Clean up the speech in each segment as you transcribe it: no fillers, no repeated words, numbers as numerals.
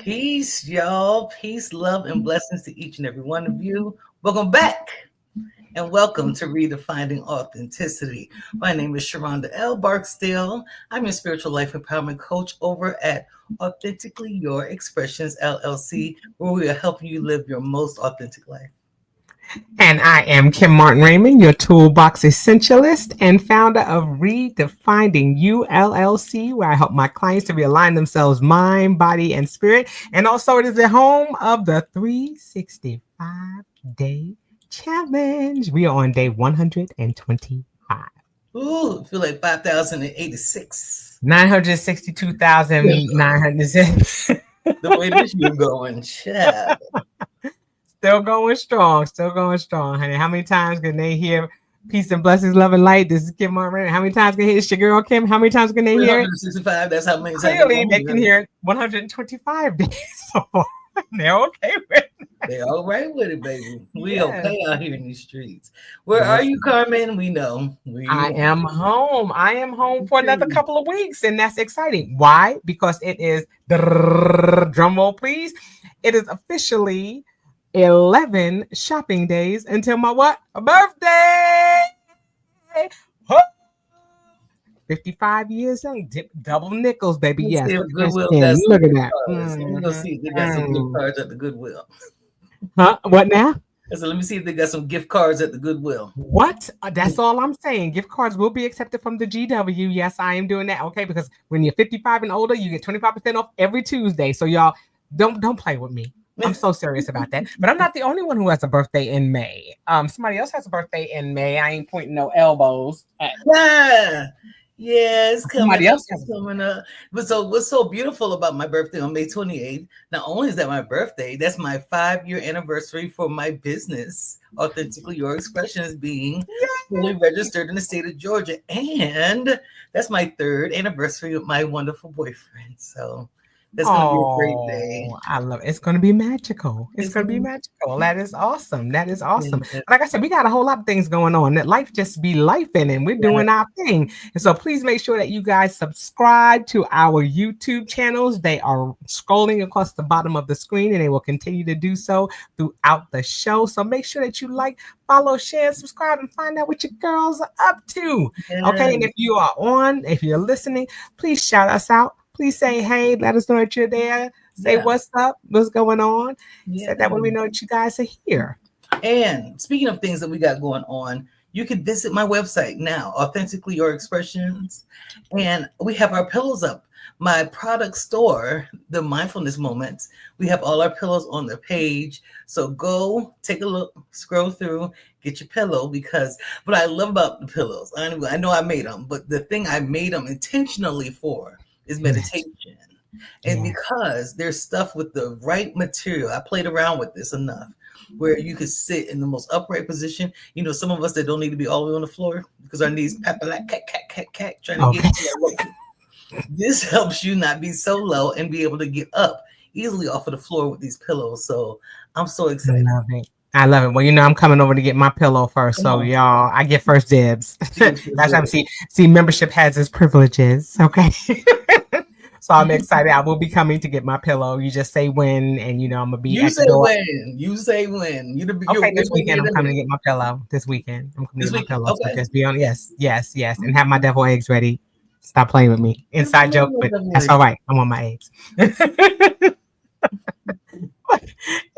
Peace, y'all. Peace, love, and blessings to each and every one of you. Welcome back and welcome to Redefining Authenticity. My name is Sheronda L. Barksdale. I'm your spiritual life empowerment coach over at Authentically Your Expressions LLC, where we are helping you live your most authentic life. And I am Kim Martin Raymond, your toolbox essentialist and founder of Redefining You LLC, where I help my clients to realign themselves, mind, body, and spirit. And also, it is the home of the 365-day challenge. We are on day 125. Ooh, I feel like 5,086. 962,906. The way this year going, child. Still going strong, honey. How many times can they hear peace and blessings, love and light? This is Kim Martin. How many times can they hear it's your girl Kim? How many times can they hear it? 365, that's how many times. Clearly, they can hear it 125 days so far. They're okay with it. They're all right with it, baby. We okay out here in these streets. Where are you, Carmen? We know. I am home. I am home for another couple of weeks, and that's exciting. Why? Because it is, drum roll please, it is officially 11 shopping days until my what? A birthday! 55 years young, double nickels, baby. Yes. Look at that. We're gonna see if they got some gift cards at the Goodwill. Huh? What now? I said, let me see if they got some gift cards at the Goodwill. What? That's all I'm saying. Gift cards will be accepted from the GW. Yes, I am doing that. Okay, because when you're 55 and older, you get 25% off every Tuesday. So y'all don't play with me. I'm so serious about that. But I'm not the only one who has a birthday in May. Somebody else has a birthday in May. I ain't pointing no elbows at. Yeah, it's coming. Somebody else is coming up. But so what's so beautiful about my birthday on May 28th? Not only is that my birthday, that's my 5-year anniversary for my business, Authentically Your Expressions, being fully registered in the state of Georgia. And that's my 3rd anniversary with my wonderful boyfriend. So that's going to be a great day. I love it. It's going to be magical. It's going to be magical. That is awesome. That is awesome. Like I said, we got a whole lot of things going on. That life just be life in, and we're doing our thing. And so please make sure that you guys subscribe to our YouTube channels. They are scrolling across the bottom of the screen, and they will continue to do so throughout the show. So make sure that you like, follow, share, subscribe, and find out what your girls are up to. Okay. And if you're listening, please shout us out. Please say, hey, let us know that you're there. Say what's up, what's going on. So that way we know that you guys are here. And speaking of things that we got going on, you can visit my website now, Authentically Your Expressions. And we have our pillows up. My product store, the Mindfulness Moments, we have all our pillows on the page. So go take a look, scroll through, get your pillow, because what I love about the pillows, I know I made them, but the thing I made them intentionally for is meditation. And because there's stuff with the right material, I played around with this enough where you could sit in the most upright position. You know, some of us that don't need to be all the way on the floor because our knees pat like cat trying to get to that. This helps you not be so low and be able to get up easily off of the floor with these pillows. So I'm so excited. I love it. Well, you know, I'm coming over to get my pillow first. So y'all, I get first dibs. That's what I'm see, membership has its privileges. Okay. So I'm excited. I will be coming to get my pillow. You just say when, and you know, I'm gonna be at the door. You say when. Okay, this weekend I'm coming to get my pillow. This weekend I'm coming to get my pillow. Okay. So just be on. Yes, and have my devil eggs ready. Stop playing with me. Inside joke, but that's all right. I want my eggs.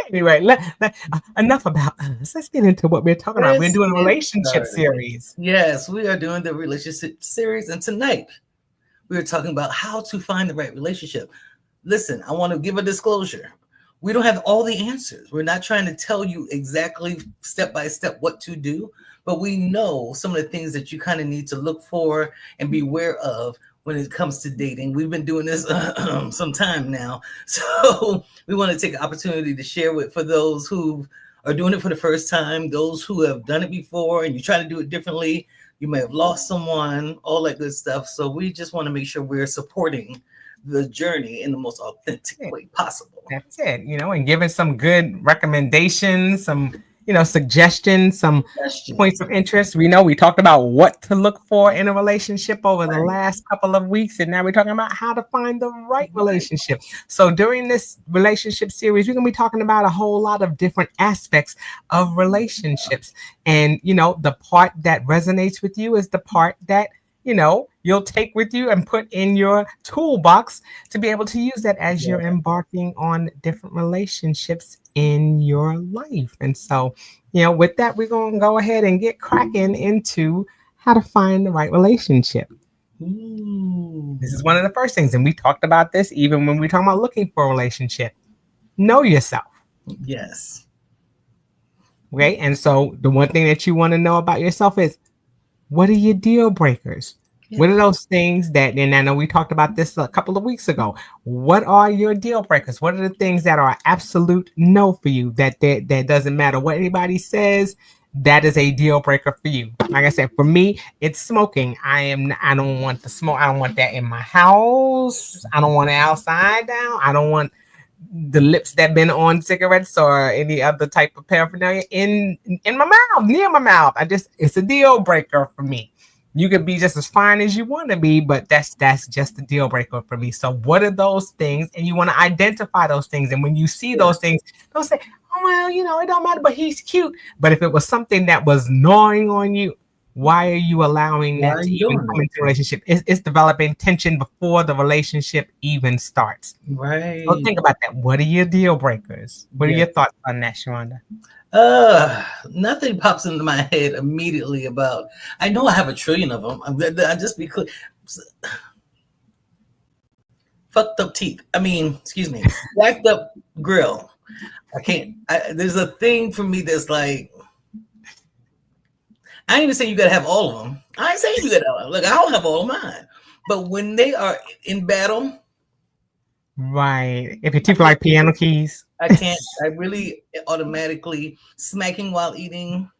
Anyway, enough about us. Let's get into what we're talking about. We're doing a relationship series. Yes, we are doing the relationship series, and tonight we're talking about how to find the right relationship. Listen, I want to give a disclosure. We don't have all the answers. We're not trying to tell you exactly step by step what to do, but we know some of the things that you kind of need to look for and be aware of when it comes to dating. We've been doing this some time now. So we want to take an opportunity to share with for those who are doing it for the first time, those who have done it before and you try to do it differently. You may have lost someone, all that good stuff. So we just want to make sure we're supporting the journey in the most authentic way possible. That's it, you know, and giving some good recommendations, some suggestions, some points Questions. of interest. We know we talked about what to look for in a relationship over the Right. last couple of weeks, and now we're talking about how to find the right Right. relationship. So during this relationship series, we're gonna be talking about a whole lot of different aspects of relationships. And the part that resonates with you is the part that you'll take with you and put in your toolbox to be able to use that as Yeah. you're embarking on different relationships in your life. And so, with that, we're going to go ahead and get cracking into how to find the right relationship. Ooh. This is one of the first things. And we talked about this even when we were talking about looking for a relationship. Know yourself. Yes. Okay. And so, the one thing that you want to know about yourself is, what are your deal breakers? Yeah. What are those things that, and I know we talked about this a couple of weeks ago. What are your deal breakers? What are the things that are absolute no for you? That doesn't matter what anybody says. That is a deal breaker for you. Like I said, for me, it's smoking. I don't want the smoke. I don't want that in my house. I don't want it outside now. I don't want the lips that been on cigarettes or any other type of paraphernalia in my mouth, near my mouth. It's a deal breaker for me. You could be just as fine as you want to be, but that's just a deal breaker for me. So what are those things? And you want to identify those things. And when you see Yeah. those things, don't say, oh well, it don't matter, but he's cute. But if it was something that was gnawing on you, why are you allowing Why that are to you even doing come into a relationship? It's developing tension before the relationship even starts. it? So Right. think about that. What are your deal breakers? What are Yeah. your thoughts on that, Sheronda? Nothing pops into my head immediately about. I know I have a trillion of them. I just be clear. Fucked up teeth. I mean, excuse me, jacked up grill. I can't. There's a thing for me that's like. I ain't even saying you gotta have all of them. I ain't saying you gotta have. Look, I don't have all of mine. But when they are in battle, Right. If your I teeth are can't. like piano keys. I can't. I really automatically smacking while eating.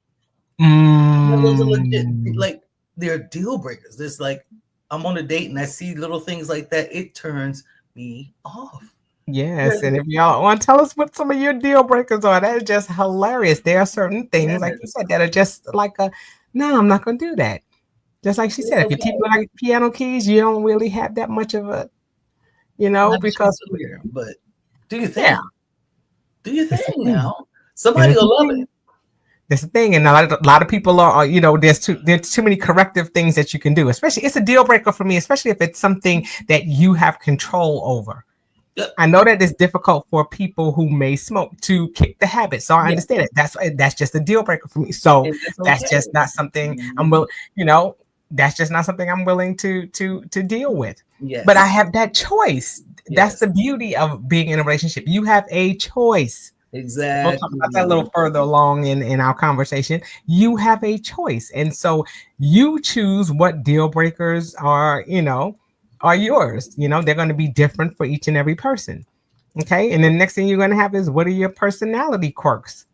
Those are legit. Mm, Like they're deal breakers. There's like I'm on a date and I see little things like that. It turns me off. yes. And if y'all want to tell us what some of your deal breakers are, that is just hilarious. There are certain things, like you Yes, said, that are just like no, I'm not going to do that. Just like she it's said, if your teeth okay. are like piano keys, you don't really have that much of a, Not to be because, clear, but do your yeah, thing. Do your it's a thing thing. now. And Somebody it's a will love it. thing. That's the thing, and a lot of people are, there's too many corrective things that you can do. Especially, it's a deal breaker for me, especially if it's something that you have control over. Yep. I know that it's difficult for people who may smoke to kick the habit, so I Yeah, understand it. That's just a deal breaker for me. So and that's that's okay. just not something I'm Mhm. will, you know, that's just not something I'm willing to deal with. But I Yes, have that choice. That's yes, the beauty of being in a relationship. You have a choice. We'll talk about that a exactly. little further along in our conversation. You have a choice. And so you choose what deal breakers are yours. They're going to be different for each and every person. Okay. And then next thing you're going to have is, what are your personality quirks?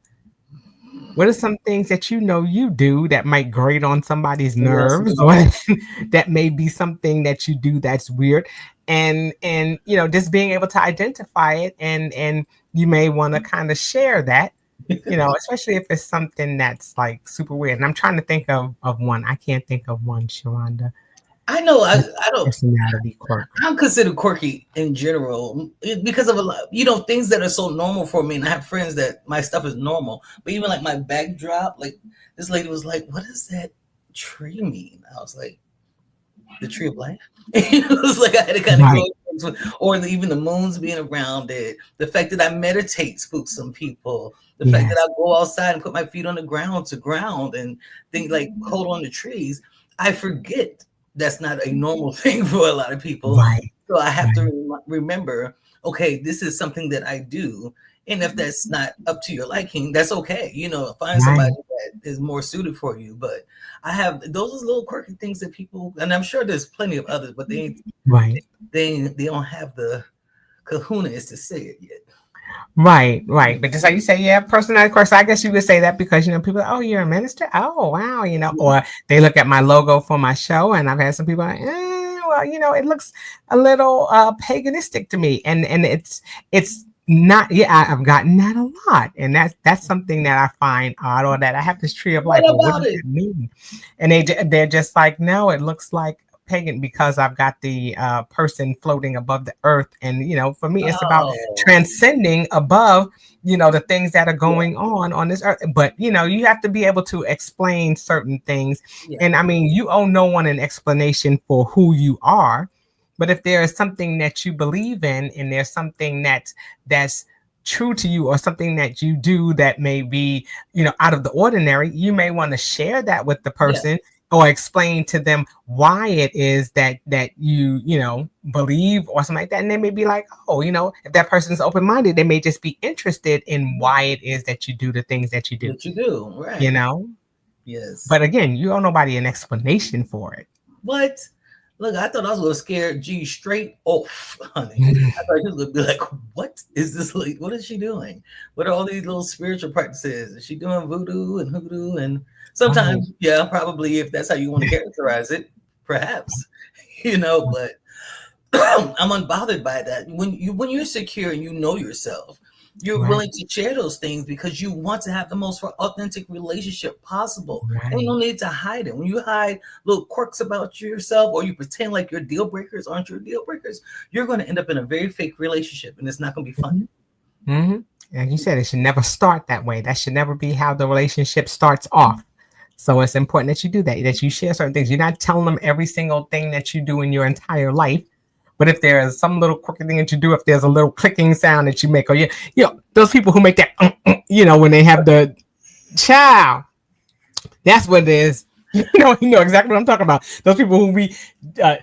What are some things that you do that might grate on somebody's Yes, nerves, or Lord. that may be something that you do that's weird? And just being able to identify it, and you may want to kind of share that, especially if it's something that's like super weird. And I'm trying to think of one. I can't think of one, Sharonda. I know. What's I don't. personality quirk? I'm considered quirky in general because of a lot, things that are so normal for me. And I have friends that my stuff is normal, but even like my backdrop, like this lady was like, "What does that tree mean?" I was like, "The tree of life." It was like I had to kind of go, Right. or even the moons being around it. The fact that I meditate spooks some people. The fact that Yes. I go outside and put my feet on the ground to ground and things like hold on to trees. I forget that's not a normal thing for a lot of people. Right. So I have to Right. remember, okay, this is something that I do. And if that's not up to your liking, that's okay. Find somebody Right. that is more suited for you. But I have those are little quirky things that people, and I'm sure there's plenty of others, but Right. they don't have the kahuna is to say it yet. Right, right. But just like you say, yeah, personality course. I guess you would say that because people, oh, you're a minister. Oh, wow, Yeah. or they look at my logo for my show, and I've had some people like, well, it looks a little paganistic to me, and it's Not yeah, I've gotten that a lot, and that's something that I find odd, or that I have this tree of life. What Well, what about does it? that mean? And they're just like, no, it looks like pagan because I've got the person floating above the earth, and for me, it's about Oh, transcending above the things that are yeah, going on this earth. But you have to be able to explain certain things, yeah, and I mean, you owe no one an explanation for who you are. But if there is something that you believe in, and there's something that's true to you, or something that you do that may be out of the ordinary, you may want to share that with the yeah. person, or explain to them why it is that you believe, or something like that. And they may be like, oh, if that person's open-minded, they may just be interested in why it is that you do the things that you do That you do, you right? know Yes. but again, you owe nobody an explanation for it. What? Look, I thought I was gonna scare G straight off, honey. I thought he was gonna be like, "What is this? Like, what is she doing? What are all these little spiritual practices? Is she doing voodoo and hoodoo?" And Oh, sometimes, yeah, probably if that's how you want to characterize it, perhaps, But I'm unbothered by that. When you're secure and you know yourself, you're right, willing to share those things because you want to have the most authentic relationship possible. Ain't right. no need to hide it. When you hide little quirks about yourself, or you pretend like your deal breakers aren't your deal breakers, you're going to end up in a very fake relationship, and it's not going to be fun. Mm-hmm. And you said it should never start that way. That should never be how the relationship starts off. So it's important that you do that you share certain things. You're not telling them every single thing that you do in your entire life. But if there is some little quirky thing that you do, if there's a little clicking sound that you make, or those people who make that, when they have the child, that's what it is. You know exactly what I'm talking about. Those people who we, Yeah,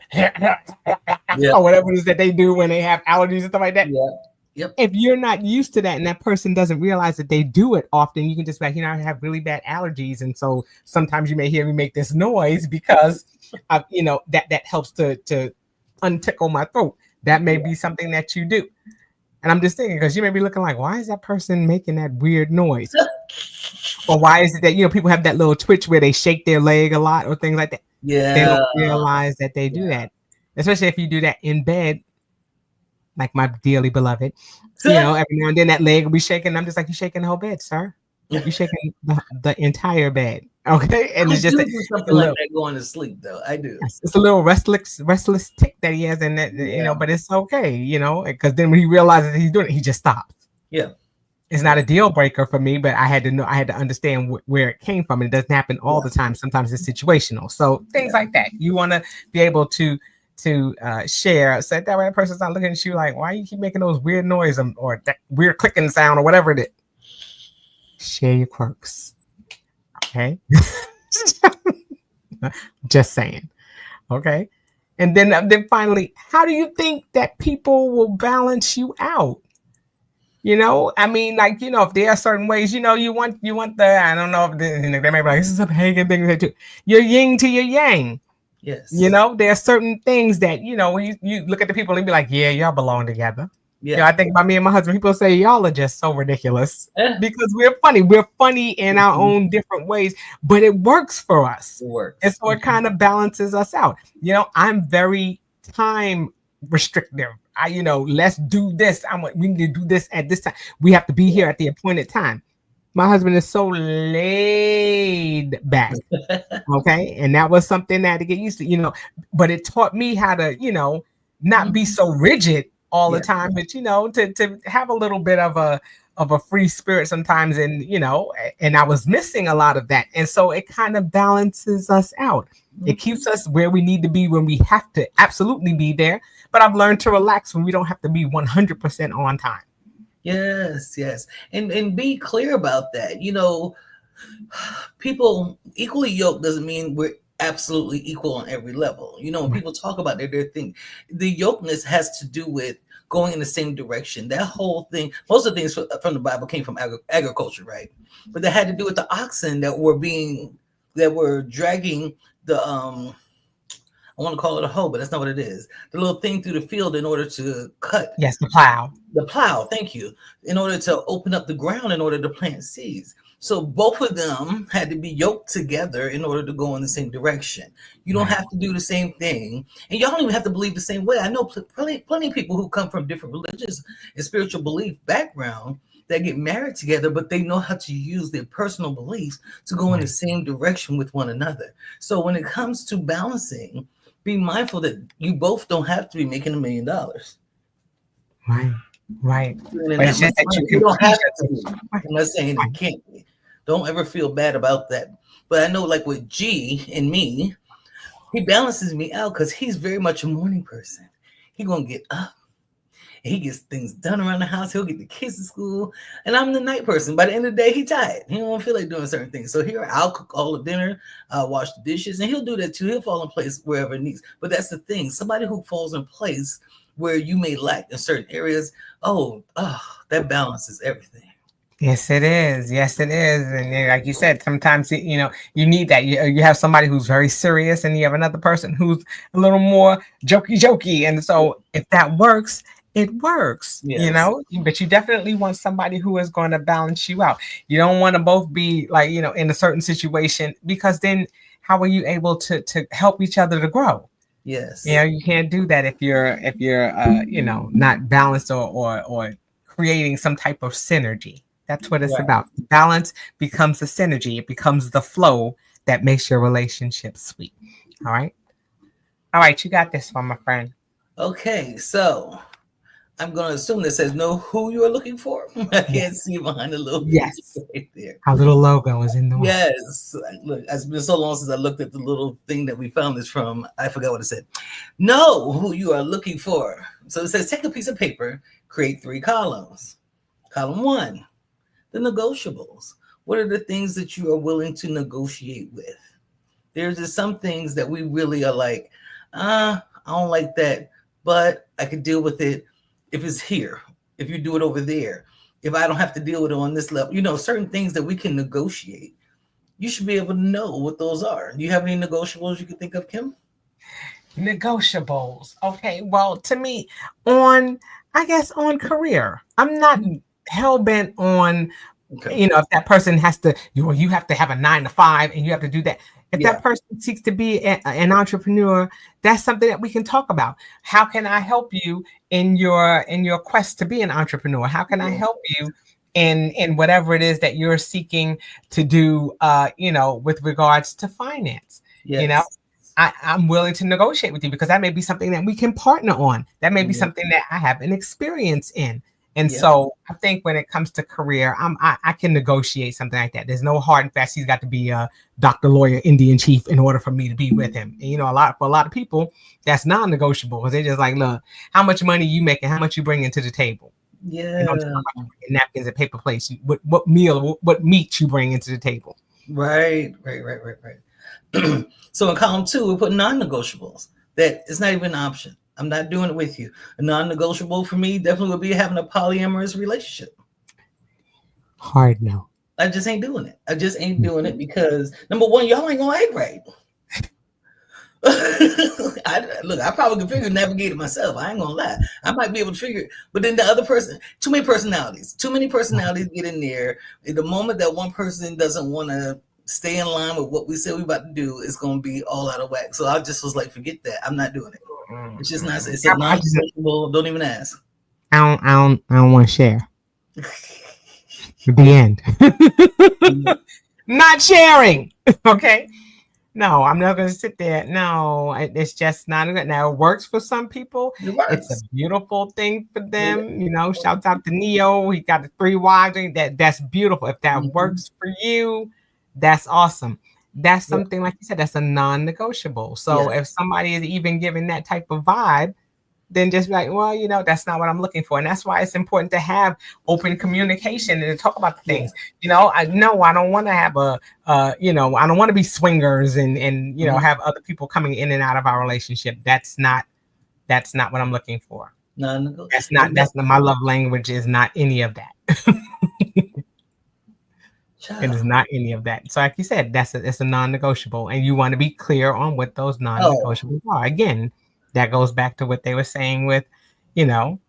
or whatever it is that they do when they have allergies and stuff like that. yeah, yep. If you're not used to that, and that person doesn't realize that they do it often, you can just be like, I have really bad allergies, and so sometimes you may hear me make this noise because that helps to untickle my throat. That may Yeah. be something that you do. And I'm just thinking, because you may be looking like, why is that person making that weird noise? Or why is it that people have that little twitch where they shake their leg a lot, or things like that? They Yeah, don't realize that they do that, especially if you do that in bed, like my dearly beloved. yeah. Every now and then that leg will be shaking. I'm just like, you shaking the whole bed, sir. You shaking the entire bed. Okay. And I it's just do do something a like little, that going to sleep, though. I do. yes, it's a little restless tick that he has in that, Yeah, but it's okay, because then when he realizes he's doing it, he just stops. yeah, It's not yeah, a deal breaker for me, but I had to understand where it came from. It doesn't happen all yeah, the time. Sometimes it's situational. So things yeah. like that. You want to be able to share. So that way, the person's not looking at you like, why you keep making those weird noise, or that weird clicking sound, or whatever it is. Share your quirks. Okay. Just saying. Okay. And then finally, how do you think that people will balance you out? I mean, like, if there are certain ways, you want the, I don't know if they may be like, this is a pagan thing that do. Your yin to your yang. Yes. There are certain things that, when you look at the people and be like, yeah, y'all belong together. Yeah. I think about me and my husband, people say y'all are just so ridiculous Eh, because we're funny. We're funny in our mhm. own different ways, but it works for us. It And works. so it kind of balances us out. I'm very time restrictive. Let's do this. We need to do this at this time. We have to be here at the appointed time. My husband is so laid back. Okay. And that was something that to get used to, but it taught me how to, not be Mhm. so rigid all the Yeah. time, but to have a little bit of a free spirit sometimes. And I was missing a lot of that. And so it kind of balances us out. It Mhm. keeps us where we need to be when we have to absolutely be there. But I've learned to relax when we don't have to be 100% on time. Yes, yes. And be clear about that. People equally yoked doesn't mean we're absolutely equal on every level. When Right. people talk about their thing, the yokeness has to do with going in the same direction. That whole thing, most of the things from the Bible came from agriculture, right? But that had to do with the oxen that were dragging the I want to call it a hoe, but that's not what it is. The little thing through the field in order to cut Yes, the plow. the plow. Thank you. In order to open up the ground, in order to plant seeds. So both of them had to be yoked together in order to go in the same direction. You don't Right. have to do the same thing, and y'all don't even have to believe the same way. I know plenty of people who come from different religious and spiritual belief background that get married together, but they know how to use their personal beliefs to go in the Right. same direction with one another. So when it comes to balancing, be mindful that you both don't have to be making $1 million. Right. Right. Earning But that it's much just that you money. You can don't please have to be. yourself. Right. I'm not saying Right. it can't be. Don't ever feel bad about that. But I know, like with G and me, he balances me out because he's very much a morning person. He gonna get up and he gets things done around the house. He'll get the kids to school, and I'm the night person. By the end of the day, he tired. He don't feel like doing certain things. So here, I'll cook all the dinner, I'll wash the dishes, and he'll do that too. He'll fall in place wherever it needs. But that's the thing. Somebody who falls in place where you may lack in certain areas. Oh, that balances everything. Yes, it is. Yes, it is. And like you said, sometimes you need that. You have somebody who's very serious, and you have another person who's a little more jokey. And so, if that works, it works. Yes. But you definitely want somebody who is going to balance you out. You don't want to both be like in a certain situation, because then how are you able to help each other to grow? Yes. You can't do that if you're not balanced or creating some type of synergy. That's what it's Right. about. Balance becomes the synergy. It becomes the flow that makes your relationship sweet. All right. All right. You got this one, my friend. Okay. So I'm going to assume that says know who you are looking for. I can't Yes. see behind the little picture Yes. right there. Our little logo is in the way. Yes. Look, it's been so long since I looked at the little thing that we found this from. I forgot what it said. Know who you are looking for. So it says take a piece of paper, create 3 columns. Column 1, the negotiables. What are the things that you are willing to negotiate with? There's just some things that we really are like, I don't like that, but I could deal with it if it's here, if you do it over there, if I don't have to deal with it on this level. Certain things that we can negotiate. You should be able to know what those are. Do you have any negotiables you can think of, Kim? Negotiables. Okay. Well, to me, I guess on career, I'm not hell bent on Okay. if that person has to, you have to have a 9 to 5 and you have to do that. If Yeah. that person seeks to be an entrepreneur, that's something that we can talk about. How can I help you in your quest to be an entrepreneur? How can I Yeah. help you in whatever it is that you're seeking to do, with regards to finance? You know, Yes. I'm willing to negotiate with you because that may be something that we can partner on. That may be Yeah. something that I have an experience in. And Yeah. so I think when it comes to career, I can negotiate something like that. There's no hard and fast. He's got to be a doctor, lawyer, Indian chief in order for me to be with him. And, for a lot of people, that's non-negotiable because they're just like, look, how much money you make and how much you bring into the table. And don't talk Yeah. about napkins and paper plates. What meal, what meat you bring into the table. Right. So in column 2, we put non-negotiables. That is not even an option. I'm not doing it with you. A non-negotiable for me definitely would be having a polyamorous relationship. Hard no. I just ain't doing it. I just ain't doing it because number one, y'all ain't gonna act right. I probably can figure navigate it myself. I ain't gonna lie. I might be able to figure it, but then the other person, too many personalities. Too many personalities get in there. At the moment that one person doesn't want to stay in line with what we said we about to do, it's gonna be all out of whack. So I just was like, forget that. I'm not doing it. It's just not. It's a non-negotiable. Don't even ask. I don't want to share. The end. Not sharing. Okay. No, I'm not going to sit there. No, it's just not good. Now, it works for some people. It It's a works. beautiful thing for them. Shouts out to Neo. He got the 3 wives. That's beautiful. If that works for you, that's awesome. That's something, like you said, that's a non-negotiable. So if somebody is even giving that type of vibe, then just be like, well, that's not what I'm looking for. And that's why it's important to have open communication and to talk about the things. I know I don't want to have I don't want to be swingers and have other people coming in and out of our relationship. That's not what I'm looking for. That's not my love language is not any of that. It is not any of that. So like you said, it's a non-negotiable. And you want to be clear on what those non-negotiables are. Again, that goes back to what they were saying with, being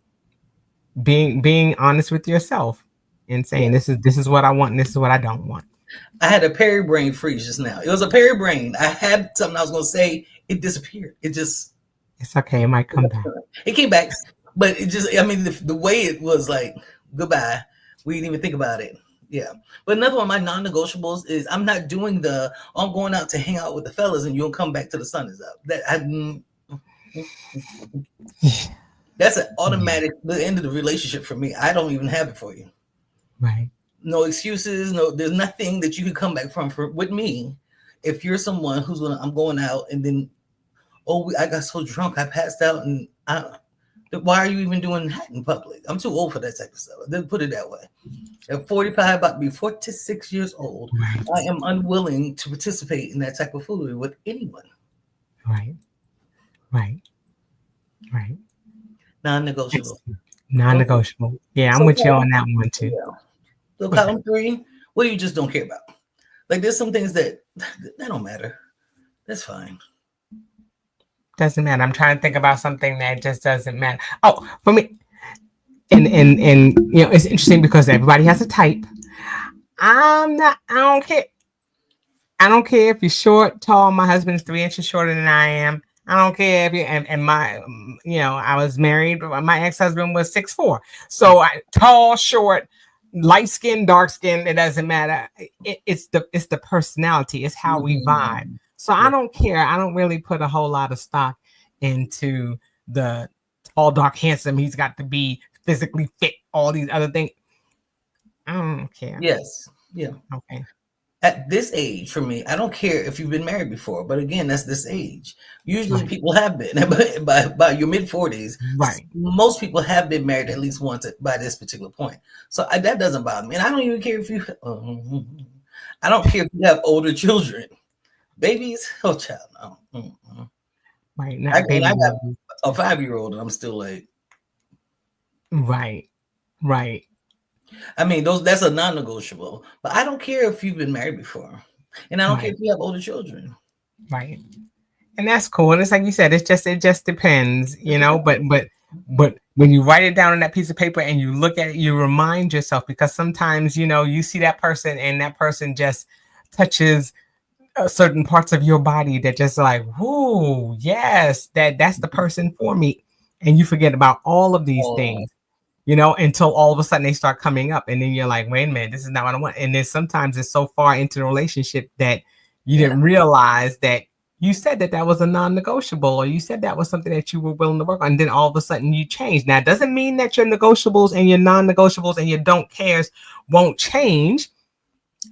honest with yourself. and saying this is what I want and this is what I don't want. I had a Perry brain freeze just now. It was a Perry brain. I had something I was going to say. It disappeared. It's okay. It might come back. It came back, but it just, I mean, the way it was like, goodbye. We didn't even think about it. Yeah. But another one of my non-negotiables is I'm not doing I'm going out to hang out with the fellas and you'll come back till the sun is up. That's an automatic, the end of the relationship for me. I don't even have it for you. Right. No excuses. No, there's nothing that you can come back from with me. If you're someone I'm going out and then, I got so drunk, I passed out, and why are you even doing that in public? I'm too old for that type of stuff. Then put it that way. At 45, about to be 46 years old, right. I am unwilling to participate in that type of foolery with anyone. Right. Non-negotiable. Non-negotiable. Yeah, I'm with you on that one too. Yeah. So column 3, what you just don't care about. Like there's some things that don't matter. That's fine. Doesn't matter. I'm trying to think about something that just doesn't matter. Oh, for me, and it's interesting because everybody has a type. I don't care. I don't care if you're short, tall. My husband's 3 inches shorter than I am. I don't care if you and my, I was married. My ex-husband was 6'4". So tall, short, light skin, dark skin. It doesn't matter. It's the personality. It's how we vibe. So I don't care. I don't really put a whole lot of stock into the tall, dark, handsome. He's got to be physically fit. All these other things. I don't care. Yes. Yeah. Okay. At this age, for me, I don't care if you've been married before, but again, that's this age. Usually people have been by your mid-40s. Right. Most people have been married at least once by this particular point. So that doesn't bother me. And I don't even care if I don't care if you have older children. Babies, child, no. Right. Now, I got a 5-year-old and I'm still like. Right. I mean, that's a non-negotiable. But I don't care if you've been married before. And I don't care if you have older children. Right. And that's cool. And it's like you said, it just depends, but when you write it down on that piece of paper and you look at it, you remind yourself, because sometimes, you see that person and that person just touches certain parts of your body that just like, whoo, yes, that's the person for me. And you forget about all of these things, until all of a sudden they start coming up. And then you're like, wait a minute, this is not what I want. And then sometimes it's so far into the relationship that you didn't realize that you said that was a non-negotiable, or you said that was something that you were willing to work on. And then all of a sudden you change. Now, it doesn't mean that your negotiables and your non-negotiables and your don't cares won't change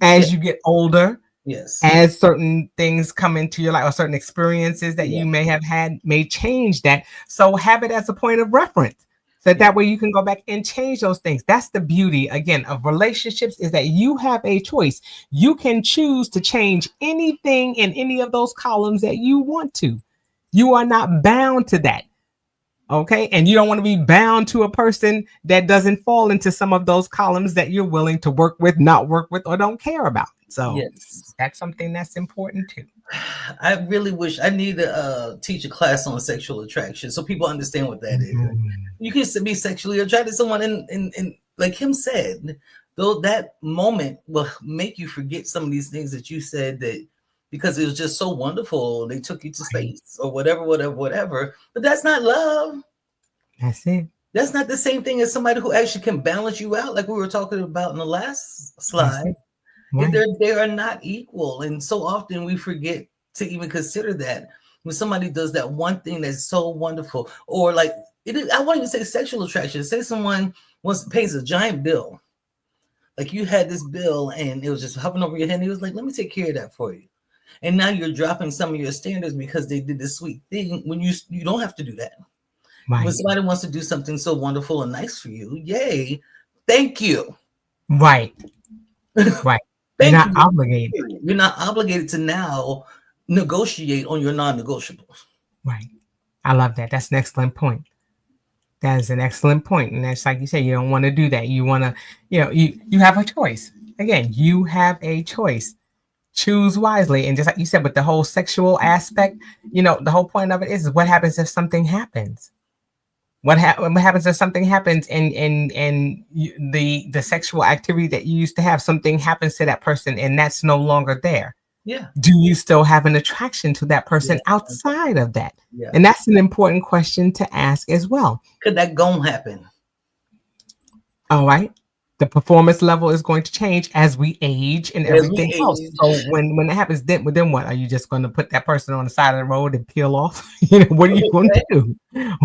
as you get older. Yes. As certain things come into your life, or certain experiences that you may have had may change that. So have it as a point of reference. So that way you can go back and change those things. That's the beauty, again, of relationships, is that you have a choice. You can choose to change anything in any of those columns that you want to. You are not bound to that. Okay. And you don't want to be bound to a person that doesn't fall into some of those columns that you're willing to work with, not work with, or don't care about. So that's something that's important too. I really wish I need to teach a class on sexual attraction so people understand what that is. You can be sexually attracted to someone, and like him said, though, that moment will make you forget some of these things that you said, that because it was just so wonderful, they took you to space or whatever. But that's not love. That's it. That's not the same thing as somebody who actually can balance you out, like we were talking about in the last slide. Right. They are not equal. And so often we forget to even consider that when somebody does that one thing that's so wonderful, or like I won't even say sexual attraction. Say someone pays a giant bill. Like you had this bill and it was just hopping over your head and he was like, let me take care of that for you. And now you're dropping some of your standards because they did this sweet thing when you don't have to do that. Right. When somebody wants to do something so wonderful and nice for you, yay, thank you. Right. Right. You're not obligated. You're not obligated to now negotiate on your non-negotiables. Right. I love that. That's an excellent point. That is an excellent point. And that's like you said, you don't want to do that. You want to, you have a choice. Again, you have a choice. Choose wisely. And just like you said, with the whole sexual aspect, the whole point of it is what happens if something happens? What happens if something happens and the sexual activity that you used to have, something happens to that person and that's no longer there? Yeah. Do you still have an attraction to that person Yeah. outside of that? Yeah. And that's an important question to ask as well. Could that gonna happen? All right. The performance level is going to change as we age and As we everything else. So age. when that happens, then what? Are you just going to put that person on the side of the road and peel off? What are you going to do?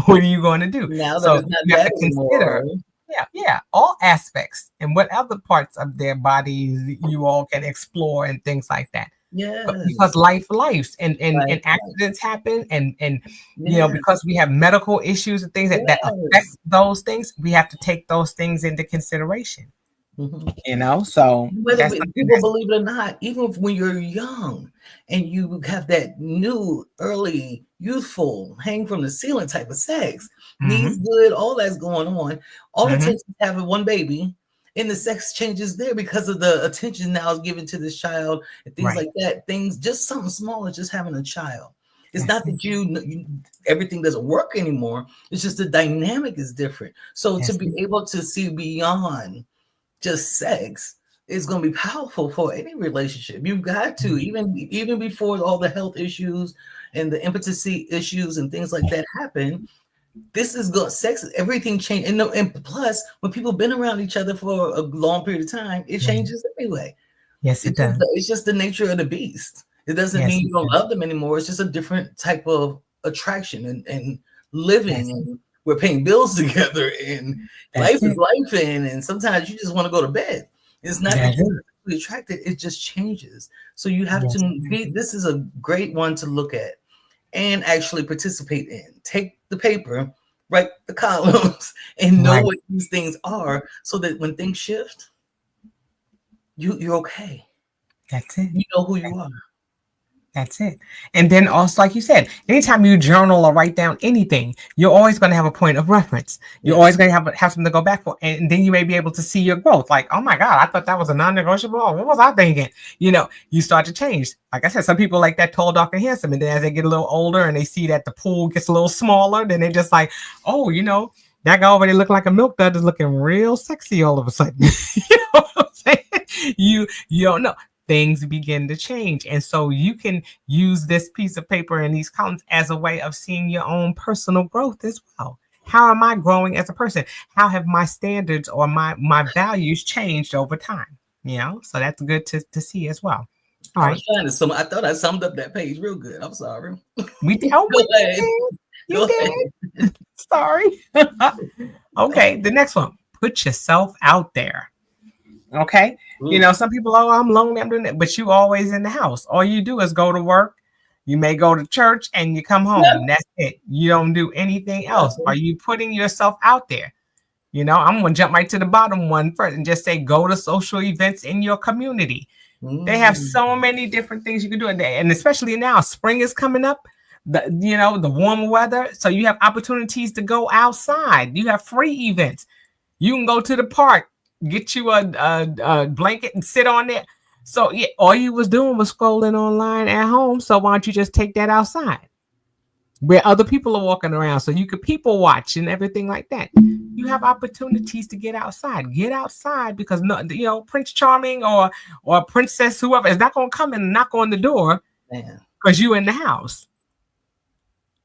What are you going to do? Now that So it's not you have that to anymore. consider, yeah, all aspects and what other parts of their bodies you all can explore and things like that. But because Yes. life and Like, accidents happen and yeah. because we have medical issues and things that affect Yes. those things, we have to take those things into consideration. Mhm. So Whether that's something people that's believe it or not, even if when you're young and you have that new, early, youthful, hang from the ceiling type of sex, mm-hmm, knees good, all that's going on. All it mm-hmm, takes is having one baby, and the sex changes there because of the attention now is given to this child and things right. like that. Things just something small as just having a child. It's That's not it. that you everything doesn't work anymore. It's just the dynamic is different. So to That's be it. able to see beyond just sex is going to be powerful for any relationship. You've got to Mhm. even before all the health issues and the impotency issues and things like that happen. This is good. Sex, everything changed, and plus, when people been around each other for a long period of time, it Right. changes anyway. Yes, it does. It's just the nature of the beast. It doesn't Yes, mean it you don't does. love them anymore. It's just a different type of attraction and living, That's it. and we're paying bills together, and life That's is it. life, and sometimes you just want to go to bed. It's not that That's you're it. not sexually attracted; it just changes. So you have Yes, to be. This is a great one to look at and actually participate in. Take the paper, write the columns, and know right. what these things are, so that when things shift, you're okay. That's it. You know who you are. That's it. And then also, like you said, anytime you journal or write down anything, you're always going to have a point of reference. You're Yes. always going to have something to go back for. And then you may be able to see your growth. Like, oh my God, I thought that was a non-negotiable. What was I thinking? You start to change. Like I said, some people like that tall, dark, and handsome. And then as they get a little older and they see that the pool gets a little smaller, then they're just like, oh, that guy already looked like a milk dud is looking real sexy all of a sudden. You know what I'm saying? You don't know, things begin to change. And so you can use this piece of paper and these columns as a way of seeing your own personal growth as well. How am I growing as a person? How have my standards or my values changed over time? So that's good to see as well. All I was right. trying to sum. I thought I summed up that page real good. I'm sorry. We did. Oh, Go well, you ahead. did. You Go ahead. did. Sorry. Okay. The next one. Put yourself out there. Okay. Ooh. Some people, oh, I'm lonely, I'm doing that, but you always in the house. All you do is go to work. You may go to church and you come home. That's it. You don't do anything else. Are you putting yourself out there? I'm going to jump right to the bottom one first and just say go to social events in your community. They have Mm. so many different things you can do. And especially now, spring is coming up, the warmer weather. So you have opportunities to go outside. You have free events. You can go to the park, get you a blanket and sit on it. So yeah, all you was doing was scrolling online at home. So why don't you just take that outside where other people are walking around so you could people watch and everything like that. You have opportunities to get outside. Get outside because no, Prince Charming or Princess whoever is not gonna come and knock on the door Man. because you in the house.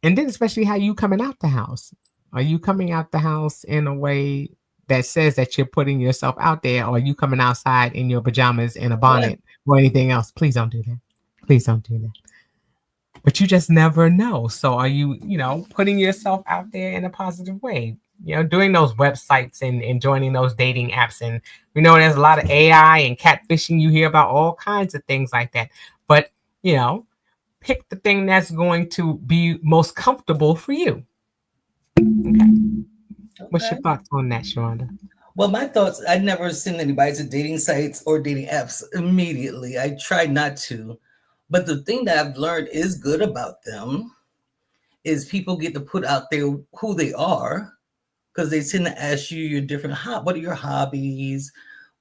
And then especially how you coming out the house. Are you coming out the house in a way that says that you're putting yourself out there, or are you coming outside in your pajamas and a Yeah. bonnet or anything else? Please don't do that. Please don't do that. But you just never know. So are you, putting yourself out there in a positive way? Doing those websites and joining those dating apps. And we know there's a lot of AI and catfishing. You hear about all kinds of things like that. But, pick the thing that's going to be most comfortable for you. Okay. What's Okay. your thoughts on that, Sheronda? Well, my thoughts. I'd never send anybody to dating sites or dating apps immediately. I try not to, but the thing that I've learned is good about them is people get to put out there who they are because they tend to ask you your different what are your hobbies,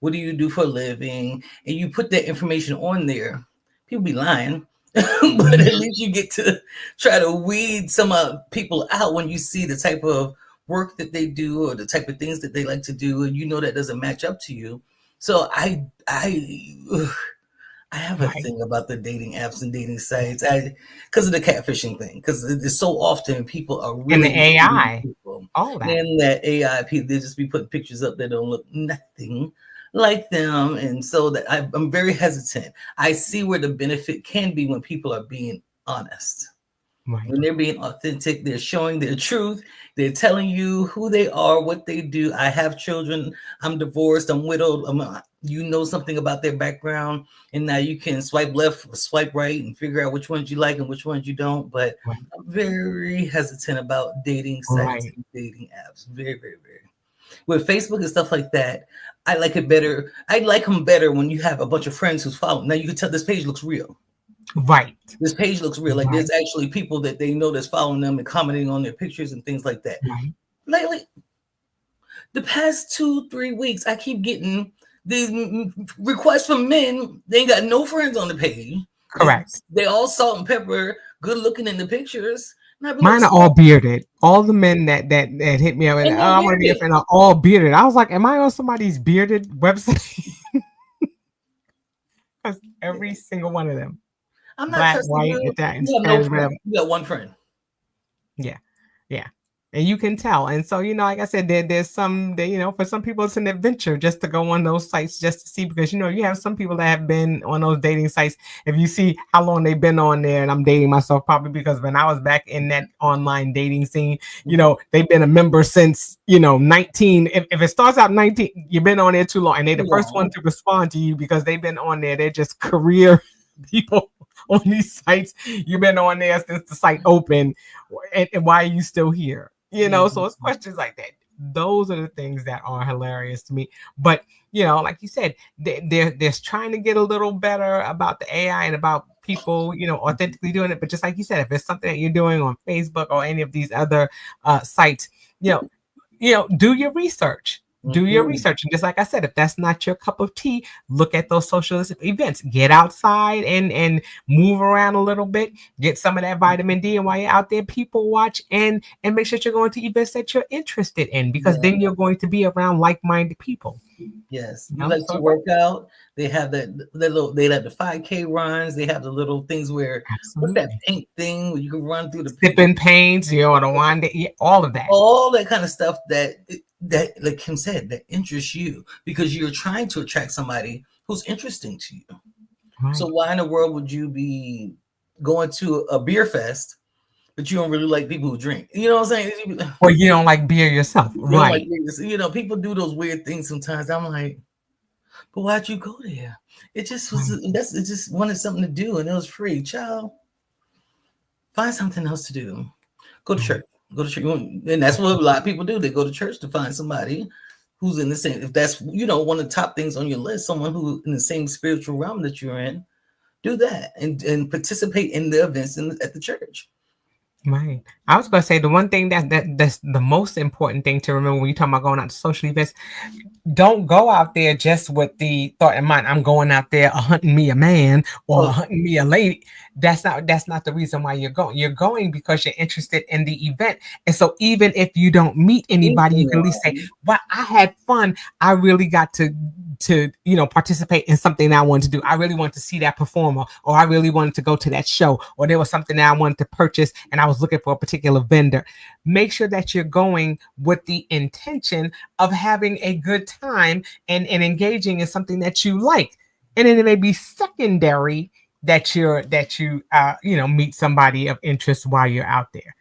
what do you do for a living, and you put that information on there. People be lying, but at least you get to try to weed some people out when you see the type of work that they do or the type of things that they like to do, and you know that doesn't match up to you. So I have a Right. thing about the dating apps and dating sites. Because of the catfishing thing. Because it's so often people are And the really misleading AI, people. all that. And that AI people, they just be putting pictures up that don't look nothing like them, and so that I'm very hesitant. I see where the benefit can be when people are being honest. Right. When they're being authentic, they're showing their truth. They're telling you who they are, what they do. I have children. I'm divorced. I'm widowed. You know something about their background, and now you can swipe left or swipe right and figure out which ones you like and which ones you don't. But Right. I'm very hesitant about dating sites Right. and dating apps. Very, very, very. With Facebook and stuff like that, I like it better. I like them better when you have a bunch of friends who's following. Now you can tell this page looks real. Right. This page looks real. Like Right. there's actually people that they know that's following them and commenting on their pictures and things like that. Right. Lately, the past 2-3 weeks, I keep getting these requests from men. They ain't got no friends on the page. Correct. They all salt and pepper, good looking in the pictures. And I be like, Mine are all bearded. All the men that hit me up and and oh, they're I want to be your bearded. friend are all bearded. I was like, am I on somebody's bearded website? Because every single one of them, I'm not black, trusting white, you. Italian, You have no Spanish, friend. whatever. You got one friend. Yeah, yeah. And you can tell. And so, like I said, there's some that, for some people it's an adventure just to go on those sites just to see, because you have some people that have been on those dating sites. If you see how long they've been on there, and I'm dating myself probably because when I was back in that online dating scene, they've been a member since 19. If it starts out 19, you've been on there too long, and they're the first one to respond to you because they've been on there. They're just career people on these sites. You've been on there since the site opened, and why are you still here? So it's questions like that. Those are the things that are hilarious to me. But like you said, they're trying to get a little better about the AI and about people, authentically doing it. But just like you said, if it's something that you're doing on Facebook or any of these other sites, do your research. Do your research. And just like I said, if that's not your cup of tea, look at those social events. Get outside and move around a little bit. Get some of that vitamin D. And while you're out there, people watch and make sure you're going to events that you're interested in, because then you're going to be around like-minded people. Yes, you like to work out. They have they have the 5K runs. They have the little things where what's that pink thing where you can run through the sipping pains, the one day, all of that. All that kind of stuff that like Kim said, that interests you because you're trying to attract somebody who's interesting to you. Right. So why in the world would you be going to a beer fest, but you don't really like people who drink? You know what I'm saying? Or you don't like beer yourself, right? Like people do those weird things sometimes. I'm like, but why'd you go there? It just was. It just wanted something to do, and it was free. Child, find something else to do. Go to church. Go to church, and that's what a lot of people do. They go to church to find somebody who's in the same. If that's one of the top things on your list, someone who in the same spiritual realm that you're in, do that and participate in the events at the church. Right. I was going to say the one thing that's the most important thing to remember when you talk about going out to social events. Don't go out there just with the thought in mind, I'm going out there hunting me a man or hunting me a lady. That's not the reason why you're going. You're going because you're interested in the event. And so even if you don't meet anybody, you can at least say, well, I had fun. I really got to participate in something that I wanted to do. I really wanted to see that performer, or I really wanted to go to that show, or there was something that I wanted to purchase and I was looking for a particular vendor. Make sure that you're going with the intention of having a good time and engaging in something that you like. And then it may be secondary that you meet somebody of interest while you're out there.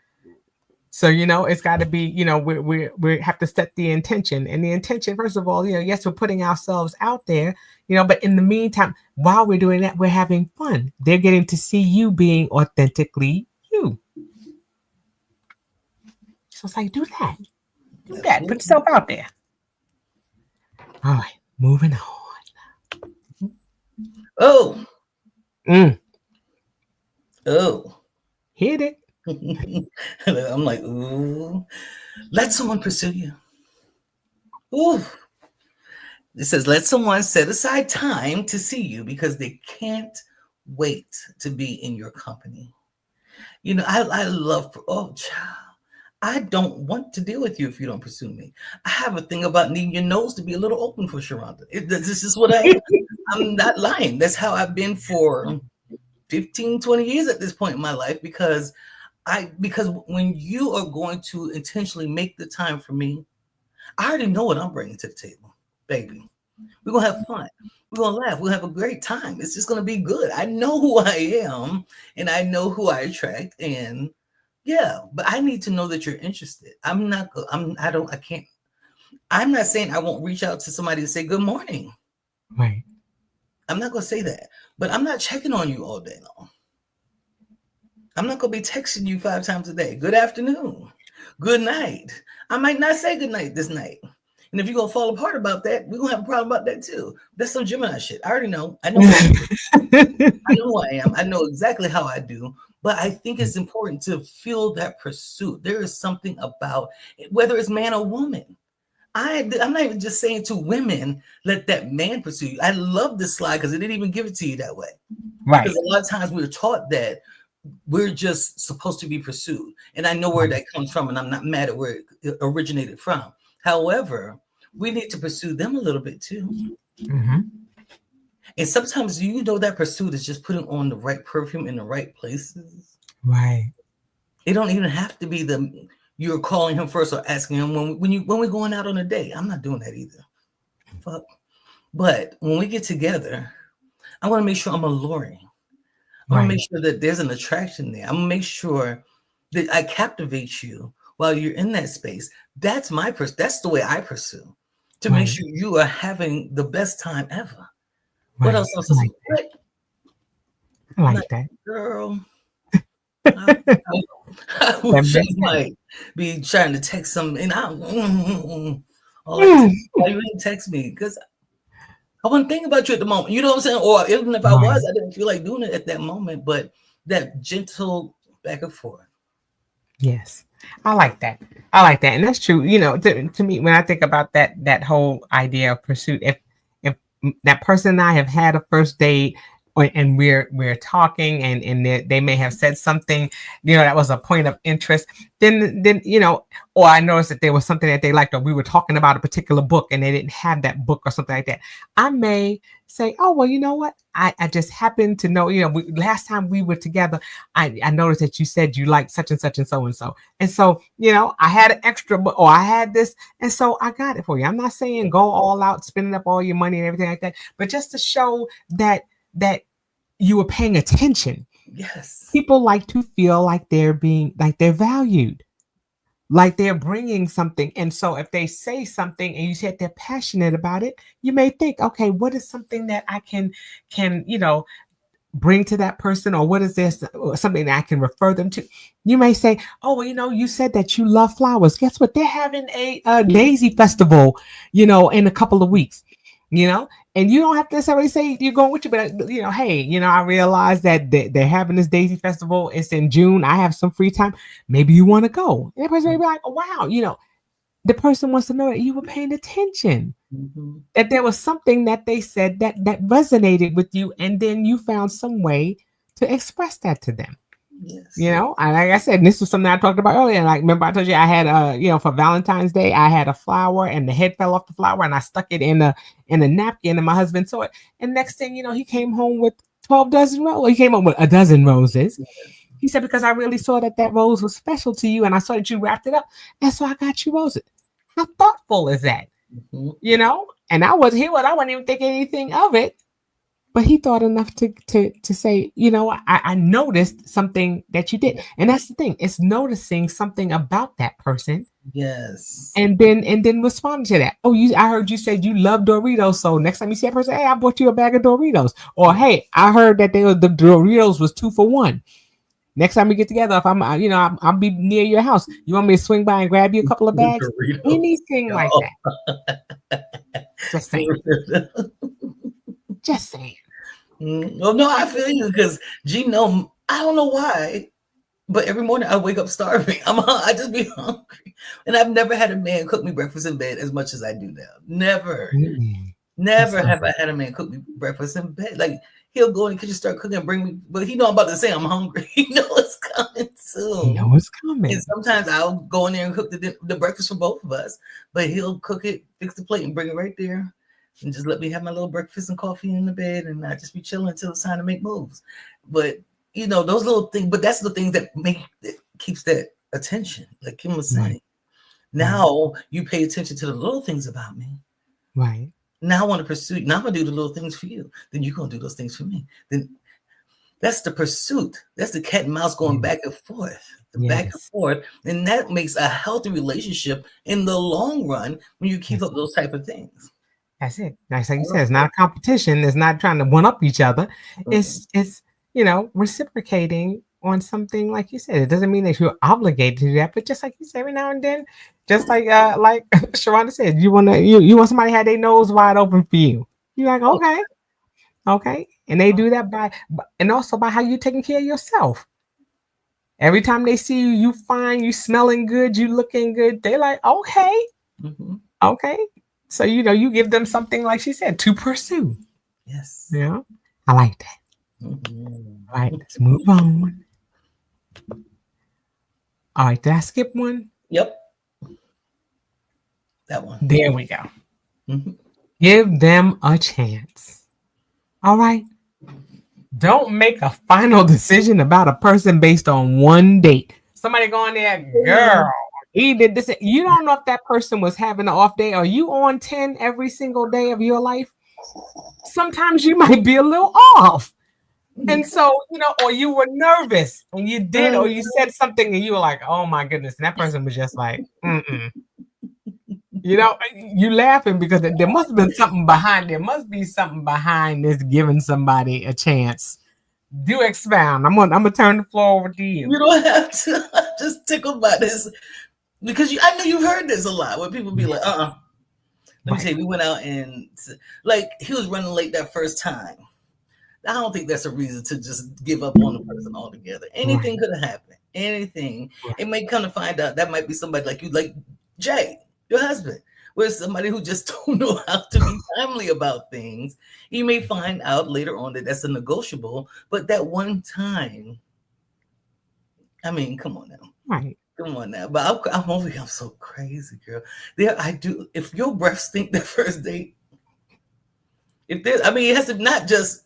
So, it's got to be, we have to set the intention. And the intention, first of all, yes, we're putting ourselves out there, but in the meantime, while we're doing that, we're having fun. They're getting to see you being authentically you. So it's like, do that. Do that. Put yourself out there. All right, moving on. Oh. Hit it. I'm like, ooh, let someone pursue you. Ooh. It says, let someone set aside time to see you because they can't wait to be in your company. I love, child. I don't want to deal with you if you don't pursue me. I have a thing about needing your nose to be a little open for Sheronda. This is what I am. I'm not lying. That's how I've been for 15, 20 years at this point in my life because when you are going to intentionally make the time for me, I already know what I'm bringing to the table, baby. We're gonna have fun. We're gonna laugh. We'll have a great time. It's just gonna be good. I know who I am, and I know who I attract, and yeah. But I need to know that you're interested. I'm not. I'm. I don't. I can't. I'm not saying I won't reach out to somebody and say good morning. Right. I'm not gonna say that. But I'm not checking on you all day long. I'm not gonna be texting you 5 times a day. Good afternoon. Good night. I might not say good night this night. And if you're gonna fall apart about that, we're gonna have a problem about that too. That's some Gemini shit. I already know. I know I know who I am. I know exactly how I do. But I think it's important to feel that pursuit. There is something about it, whether it's man or woman. I'm not even just saying to women, let that man pursue you. I love this slide because it didn't even give it to you that way. Right. Because a lot of times we're taught that we're just supposed to be pursued. And I know where that comes from, and I'm not mad at where it originated from. However, we need to pursue them a little bit too. Mm-hmm. And sometimes that pursuit is just putting on the right perfume in the right places. Right. It don't even have to be you're calling him first or asking him when we're going out on a date. I'm not doing that either. Fuck. But when we get together, I want to make sure I'm alluring. I want to make sure that there's an attraction there. I'm going to make sure that I captivate you while you're in that space. That's that's the way I pursue, to make sure you are having the best time ever. What else? I like that. Girl. I wish I might be trying to text some, and why you didn't text me? Because I wasn't thinking about you at the moment. You know what I'm saying? Or even if I was, I didn't feel like doing it at that moment. But that gentle back and forth. Yes, I like that. I like that, and that's true. To me, when I think about that whole idea of pursuit, if that person and I have had a first date, and we're talking, and they may have said something, that was a point of interest, then or I noticed that there was something that they liked, or we were talking about a particular book and they didn't have that book or something like that. I may say, oh, well, you know what? I just happened to know, last time we were together, I noticed that you said you liked such and such and so and so. And so, I had an extra book, or I had this. And so I got it for you. I'm not saying go all out, spending up all your money and everything like that, but just to show that you were paying attention. Yes. People like to feel like they're valued, like they're bringing something. And so if they say something and you said they're passionate about it, you may think, okay, what is something that I can bring to that person, or what is this, something that I can refer them to? You may say, oh, well, you said that you love flowers. Guess what? They're having a daisy festival, in a couple of weeks, and you don't have to necessarily say you're going with you, but hey, I realize that they're having this daisy festival. It's in June. I have some free time. Maybe you want to go. And the person may be like, oh, wow, the person wants to know that you were paying attention, that there was something that they said that resonated with you, and then you found some way to express that to them. Yes. And like I said, this was something I talked about earlier. Like, remember I told you I had for Valentine's Day, I had a flower and the head fell off the flower, and I stuck it in a napkin, and my husband saw it. And next thing you know, he came home with 12 dozen roses. He came home with a dozen roses. He said, because I really saw that rose was special to you, and I saw that you wrapped it up, and so I got you roses. How thoughtful is that? And I wasn't even thinking anything of it. But he thought enough to say, I noticed something that you did. And that's the thing. It's noticing something about that person. Yes. And then responding to that. Oh, I heard you said you love Doritos. So next time you see a person, hey, I bought you a bag of Doritos. Or, hey, I heard that the Doritos was 2 for $1. Next time we get together, if I'll be near your house. You want me to swing by and grab you a couple of bags? Doritos. Anything like that. Just saying. Just saying. Well, no, I feel you, because I don't know why, but every morning I wake up starving. I just be hungry, and I've never had a man cook me breakfast in bed as much as I do now. Never. Never have I had a man cook me breakfast in bed. Like he'll go in the kitchen, start cooking, and bring me. But he know I'm about to say I'm hungry. He know it's coming soon. You know it's coming. And sometimes I'll go in there and cook the breakfast for both of us. But he'll cook it, fix the plate, and bring it right there, and just let me have my little breakfast and coffee in the bed, and I just be chilling until it's time to make moves. But those little things. But that's the things that keeps that attention. Like Kim was saying. Right. Now you pay attention to the little things about me. Right. Now I want to pursue you. Now I'm gonna do the little things for you. Then you're gonna do those things for me. Then that's the pursuit. That's the cat and mouse going back and forth, back and forth. And that makes a healthy relationship in the long run when you keep up those type of things. That's it. Like you said, it's not a competition. It's not trying to one up each other. It's reciprocating on something, like you said. It doesn't mean that you're obligated to do that, but just like you said, every now and then, just like Sheronda said, you want somebody to have their nose wide open for you. You're like, okay, and they do that by how you taking care of yourself. Every time they see you fine, you smelling good, you looking good, they like, okay, okay. So you give them something, like she said, to pursue. Yes. Yeah, I like that. All right, let's move on. All right, did I skip one? Yep. That one. There we go. Give them a chance. All right. Don't make a final decision about a person based on one date. Somebody going there, girl, he did this. You don't know if that person was having an off day. Are you on 10 every single day of your life? Sometimes you might be a little off. And so, or you were nervous and you did, or you said something and you were like, oh my goodness. And that person was just like, you laughing because there must have been something behind. There must be something behind this giving somebody a chance. Do expound. I'm gonna turn the floor over to you. You don't have to. I'm just tickled by this because I know you've heard this a lot where people be like, Let me tell you, we went out and like he was running late that first time. I don't think that's a reason to just give up on the person altogether. Anything could have happened. Anything. It may come to find out that might be somebody like you, like Jay, your husband, where somebody who just don't know how to be timely about things. You may find out later on that that's a negotiable, but that one time, I mean, come on now. Right. Come on now. But I'm so crazy, girl. If your breath stink the first date, it has to not just,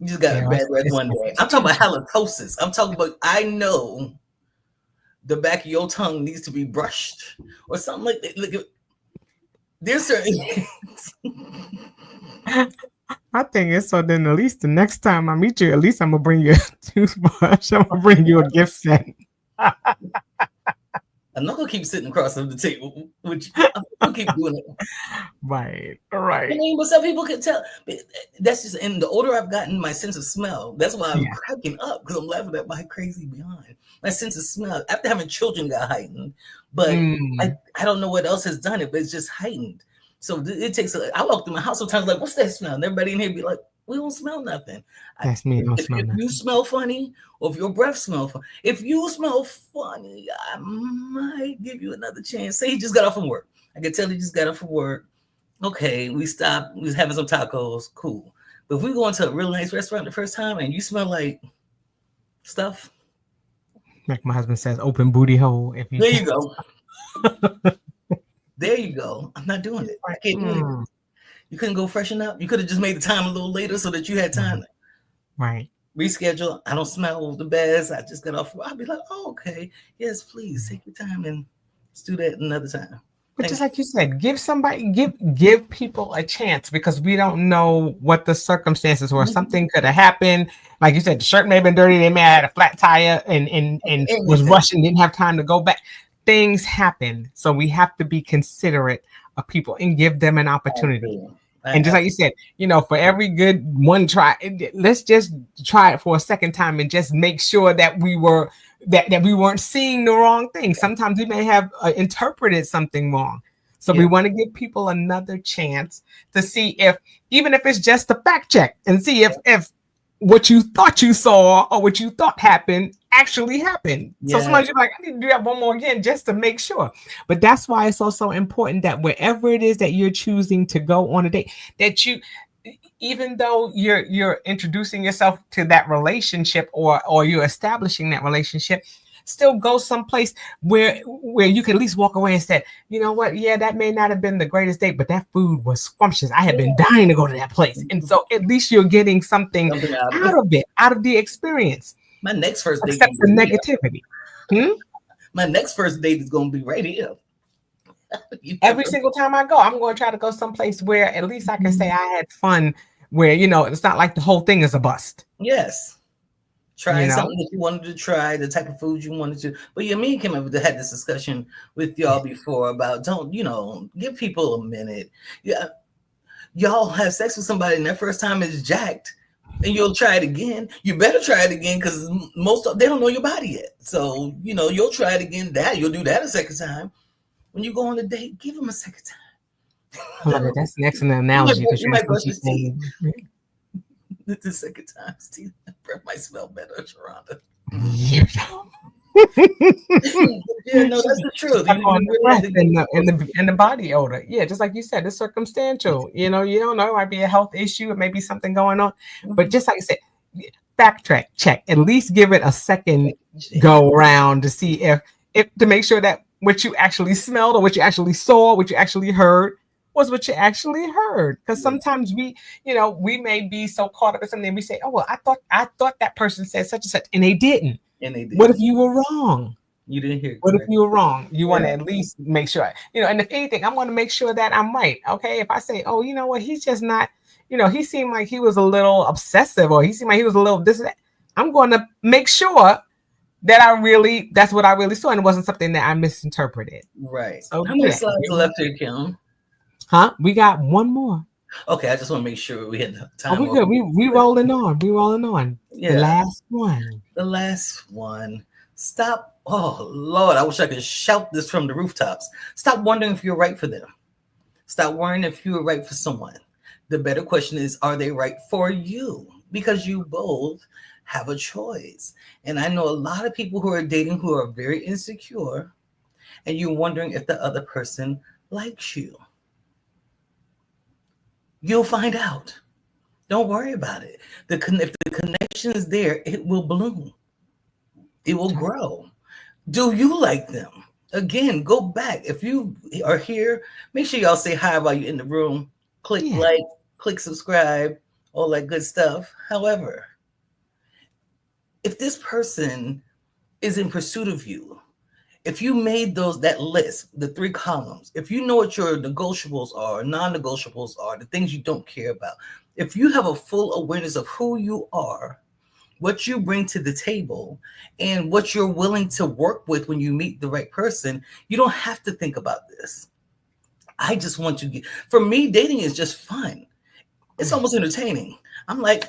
you just got a bad breath one day. I'm talking about halitosis. I'm talking about, I know the back of your tongue needs to be brushed or something like that. Look, there's certain things. I think it's so. Then at least the next time I meet you, at least I'm gonna bring you a toothbrush. I'm gonna bring you a gift set. I'm not gonna keep sitting across from the table, which I'm gonna keep doing it. Right. I mean, but some people can tell. That's just, and the older I've gotten, my sense of smell. That's why I'm cracking up, because I'm laughing at my crazy behind. My sense of smell after having children got heightened, but I don't know what else has done it, but it's just heightened. So it takes. I walk through my house sometimes like, what's that smell? And everybody in here be like, we don't smell nothing. That's me. If you smell funny, or if your breath smells funny, if you smell funny, I might give you another chance. Say he just got off from work. I can tell he just got off from work. Okay, we stopped. We was having some tacos. Cool. But if we go into a real nice restaurant the first time and you smell like stuff, like my husband says, open booty hole. There you go. There you go. I'm not doing it. I can't do it. You couldn't go freshen up. You could have just made the time a little later so that you had time. Right. Reschedule. I don't smell the best. I just got off. I'll be like, oh, okay. Yes, please take your time and let's do that another time. But just like you said, give people a chance, because we don't know what the circumstances were. Something could have happened. Like you said, the shirt may have been dirty. They may have had a flat tire and was rushing, didn't have time to go back. Things happen. So we have to be considerate of people and give them an opportunity. And just like you said, for every good one try, let's just try it for a second time and just make sure that we weren't seeing the wrong thing. Sometimes we may have interpreted something wrong. So we want to give people another chance to see even if it's just a fact check, and see if what you thought you saw or what you thought happened actually happened. So Yeah. sometimes you're like, I need to do that one more again just to make sure. But that's why it's also important that wherever it is that you're choosing to go on a date, that you, even though you're introducing yourself to that relationship, or you're establishing that relationship, still go someplace where you can at least walk away and say, you know what, yeah, that may not have been the greatest date, but that food was scrumptious. I had been dying to go to that place. And so at least you're getting something Something out of out it. of it, out of the experience, My next first date except gonna the be here. negativity. Hmm? My next first date is gonna be right here. You Every never- single time I go, I'm going to try to go someplace where at least I can say I had fun, where, you know, it's not like the whole thing is a bust, Yes. you Trying know? something that you wanted to try, the type of food you wanted to. But yeah, me and Kim have had this discussion with Yeah. y'all before about don't, give people a minute. Yeah, y'all have sex with somebody and their first time is jacked, and you'll try it again. You better try it again because they don't know your body yet. So you'll try it again. You'll do that a second time. When you go on a date, give them a second I love it. time. That's an excellent You might, analogy because you you're might brush essentially his teeth. saying, The second time, his breath might smell better, Sheronda. you Yeah, no, that's the truth. stuck You on the really have breath to and get the body odor. Yeah, just like you said, it's circumstantial. You know, you don't know. It might be a health issue. It may be something going on. But just like you said, backtrack, check. At least give it a second go around to see if to make sure that what you actually smelled or what you actually saw, what you actually heard was what you actually heard. Because sometimes we may be so caught up in something and we say, oh well, I thought that person said such and such, and they didn't. And they did. What if you were wrong? You didn't hear it. What if you were wrong? You want to Yeah. at least make sure, and if anything, I'm going to make sure that I'm right. Okay. If I say, oh, you know what, he's just not, he seemed like he was a little obsessive, or he seemed like he was a little this and that, I'm going to make sure that that's what I really saw, and it wasn't something that I misinterpreted. Right. So how many yeah. slides left here, Kim? Huh? We got one more. Okay, I just want to make sure we had time. Oh, we good. We rolling on. We rolling on. Yeah. The last one. The last one. Stop. Oh Lord, I wish I could shout this from the rooftops. Stop wondering if you're right for them. Stop worrying if you're right for someone. The better question is, are they right for you? Because you both have a choice. And I know a lot of people who are dating who are very insecure, and you're wondering if the other person likes you. You'll find out. Don't worry about it. If the connection is there, it will bloom. It will grow. Do you like them? Again, go back. If you are here, make sure y'all say hi while you're in the room. Click like, click subscribe, all that good stuff. However, if this person is in pursuit of you, if you made that list, the 3 columns, if you know what your negotiables are, non-negotiables are, the things you don't care about, if you have a full awareness of who you are, what you bring to the table, and what you're willing to work with when you meet the right person, you don't have to think about this. I just want you to for me, dating is just fun. It's almost entertaining. I'm like,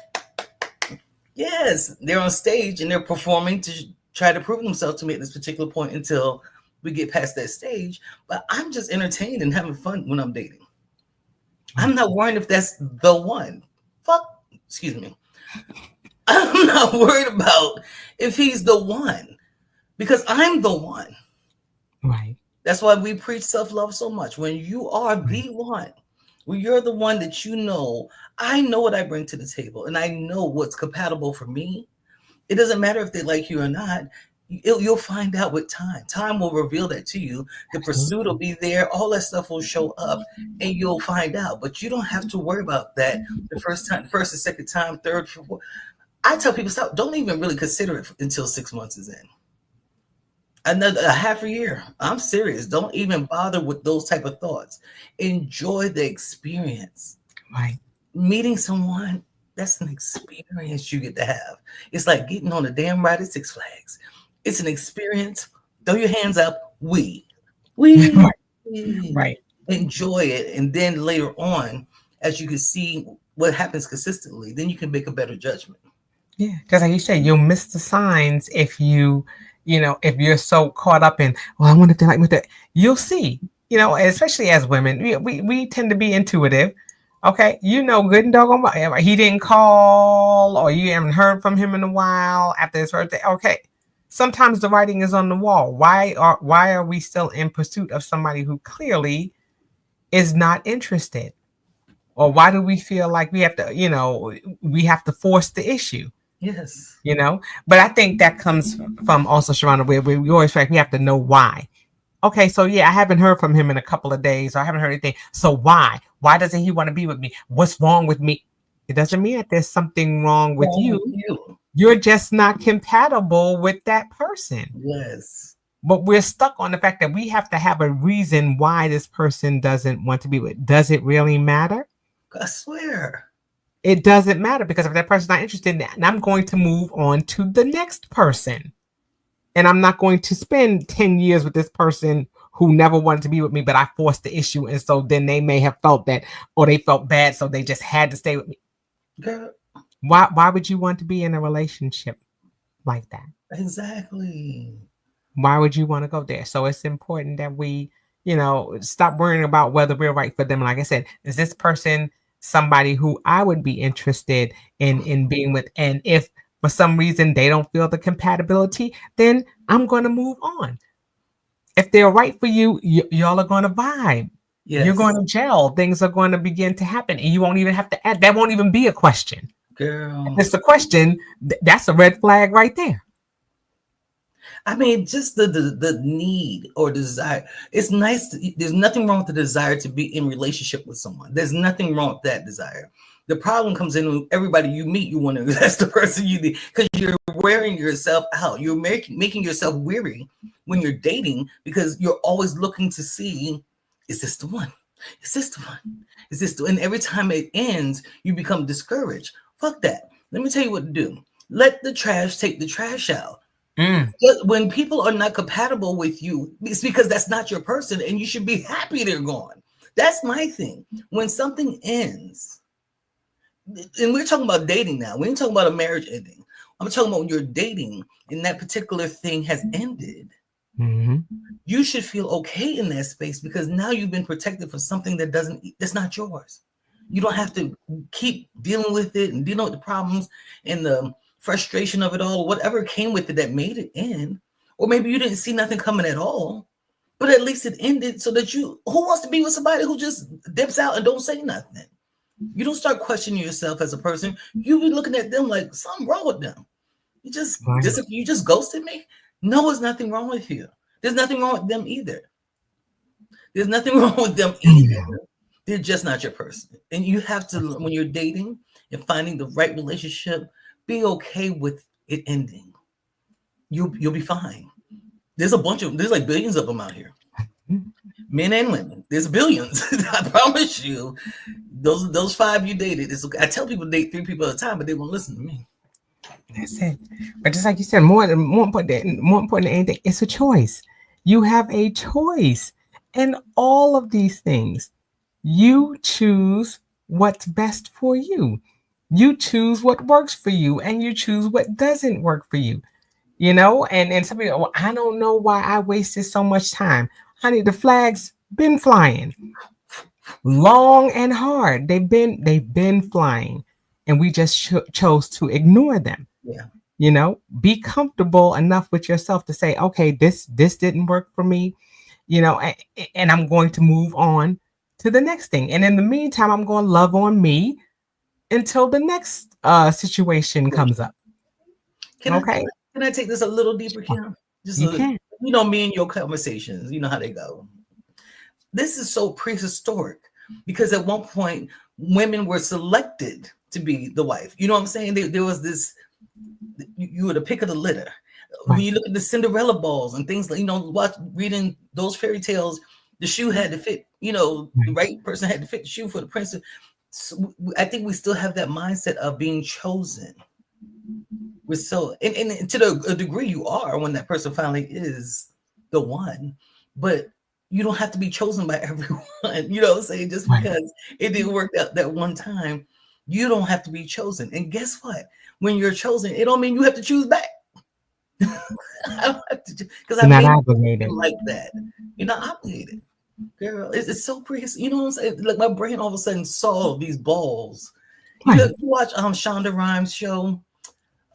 yes, they're on stage and they're performing to try to prove themselves to me at this particular point until we get past that stage. But I'm just entertained and having fun when I'm dating. I'm not worried if that's the one. Excuse me. I'm not worried about if he's the one, because I'm the one. Right. That's why we preach self-love so much. When you are the one, when you're the one that I know what I bring to the table and I know what's compatible for me. It doesn't matter if they like you or not. You'll find out with time. Time will reveal that to you. The pursuit will be there. All that stuff will show up and you'll find out. But you don't have to worry about that the first and second time, third, fourth. I tell people, stop. Don't even really consider it until 6 months is in. Another half a year. I'm serious. Don't even bother with those type of thoughts. Enjoy the experience. Right. Meeting someone, that's an experience you get to have. It's like getting on a damn ride at Six Flags. It's an experience. Throw your hands up. We right. Enjoy it. And then later on, as you can see what happens consistently, then you can make a better judgment. Yeah, because like you said, you'll miss the signs if if you're so caught up in, well, I wonder if they like me. That you'll see, especially as women, we tend to be intuitive. Okay, good and doggone well. He didn't call, or you haven't heard from him in a while after his birthday. Okay, sometimes the writing is on the wall. Why are we still in pursuit of somebody who clearly is not interested? Or why do we feel like we have to, we have to force the issue? Yes. But I think that comes from also, Sheronda, where we always feel like we have to know why. Okay, so yeah, I haven't heard from him in a couple of days, or I haven't heard anything. So why doesn't he want to be with me? What's wrong with me? It doesn't mean that there's something wrong with Wrong with you. you. You're just not compatible with that person. Yes. But we're stuck on the fact that we have to have a reason why this person doesn't want to be with. Does it really matter? I swear. It doesn't matter, because if that person's not interested in that, and I'm going to move on to the next person. And I'm not going to spend 10 years with this person who never wanted to be with me, but I forced the issue. And so then they may have felt that, or they felt bad, so they just had to stay with me. Girl. Why would you want to be in a relationship like that? Exactly. Why would you want to go there? So it's important that we, stop worrying about whether we're right for them. Like I said, is this person somebody who I would be interested in being with? And if for some reason they don't feel the compatibility, then I'm going to move on. If they're right for you, y'all are going to vibe. Yes. You're going to gel. Things are going to begin to happen, and you won't even have to add. That won't even be a question. Girl. If it's a question, that's a red flag right there. I mean, just the need or desire. It's nice. There's nothing wrong with the desire to be in relationship with someone. There's nothing wrong with that desire. The problem comes in when everybody you meet, you want to that's the person you need, because you're wearing yourself out. You're making yourself weary when you're dating, because you're always looking to see, is this the one? Is this the one? Is this the one? And every time it ends, you become discouraged. Fuck that. Let me tell you what to do. Let the trash take the trash out. When people are not compatible with you, it's because that's not your person, and you should be happy they're gone. That's my thing. When something ends, and we're talking about dating now, we ain't talking about a marriage ending. I'm talking about when you're dating and that particular thing has ended. Mm-hmm. You should feel okay in that space, because now you've been protected for something that's not yours. You don't have to keep dealing with it and dealing with the problems and the frustration of it all, whatever came with it that made it end. Or maybe you didn't see nothing coming at all, but at least it ended, so that who wants to be with somebody who just dips out and don't say nothing? You don't start questioning yourself as a person. You be looking at them like something wrong with them. You just ghosted me? No, there's nothing wrong with you. There's nothing wrong with them either. There's nothing wrong with them either. They're just not your person. And you have to, when you're dating and finding the right relationship, be okay with it ending. You'll be fine. There's like billions of them out here. Men and women. There's billions. I promise you. Those 5 you dated. I tell people to date 3 people at a time, but they won't listen to me. That's it. But just like you said, more important than anything, it's a choice. You have a choice. And all of these things, you choose what's best for you. You choose what works for you, and you choose what doesn't work for you. And some people, well, I don't know why I wasted so much time. Honey, the flag's been flying long and hard. They've been flying, and we just chose to ignore them. Yeah. Be comfortable enough with yourself to say, okay, this didn't work for me, and I'm going to move on to the next thing. And in the meantime, I'm going to love on me until the next situation comes up. Can I take this a little deeper, Kim? Can. Me and your conversations, you know how they go. This is so prehistoric, because at one point women were selected to be the wife. You know what I'm saying? There was this, you were the pick of the litter. Right. When you look at the Cinderella balls and things like, reading those fairy tales, the shoe had to fit, the right person had to fit the shoe for the prince. So I think we still have that mindset of being chosen. We're so, and to a degree you are, when that person finally is the one, but you don't have to be chosen by everyone. You know what I'm saying? Just because it didn't work out that one time, you don't have to be chosen. And guess what? When you're chosen, it don't mean you have to choose back. I don't have to, because I'm not obligated like that. You're not obligated, girl. It's so pretty. You know what I'm saying? Like, my brain all of a sudden saw these balls. You watch Shonda Rhimes' show.